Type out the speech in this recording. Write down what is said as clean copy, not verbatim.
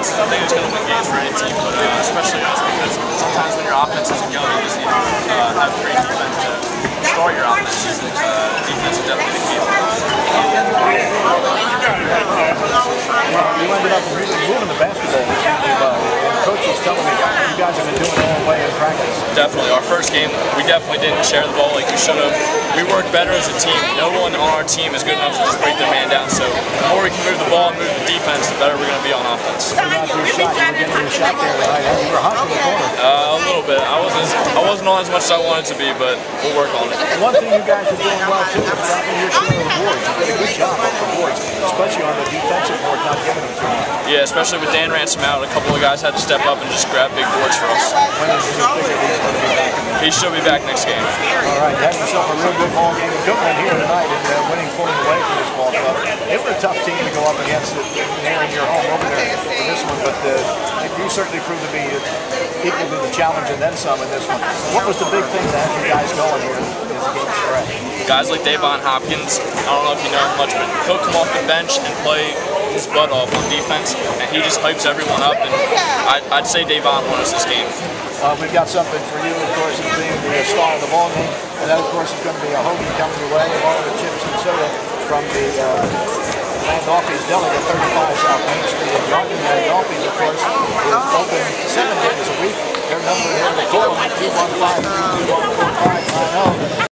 defense is the thing that's going to win games for any team, but especially us, because sometimes when your offense isn't going, you just need to have great defense to start your offense. Defense is definitely the key for us. You ended up moving the basketball extremely well. And Coach was telling me you guys have been doing it all the way in practice. Definitely. Our first game, we definitely didn't share the ball like we should have. We worked better as a team. No one on our team is good enough to just break their man down. So the more we can move the ball and move the defense, the better we're going to be on offense. You got your shot. You were getting your shot there tonight. You were hot in the corner. A little bit. I wasn't on as much as I wanted to be, but we'll work on it. One thing you guys are doing well too is dropping your share of the boards. You did a good job off the boards, especially on the defensive board, not giving them too much. Yeah, especially with Dan Ransom out, a couple of guys had to step up and just grab big boards for us. When is you figure he's going to be back? He should be back next game. All right, you had yourself a real good ball game. A good one here tonight and winning, pulling away from this ball club. It was a tough team to go up against there in your home over there for this one, but you certainly proved to be equal to the challenge and then some in this one. What was the big thing that had you guys going here as the game progressed? Guys like Davon Hopkins, I don't know if you know him much, but he'll come off the bench and play his butt off on defense, and he just hypes everyone up, and I'd say Davon won us this game. We've got something for you, of course, as being the star of the ball game, and that, of course, is going to be a hoagie coming your way, along with chips and soda from the Landolfi's Deli at 35 South Main Street in York. Landolfi's, of course, is open 7 days a week. Their number here to call them at 215-321-4590.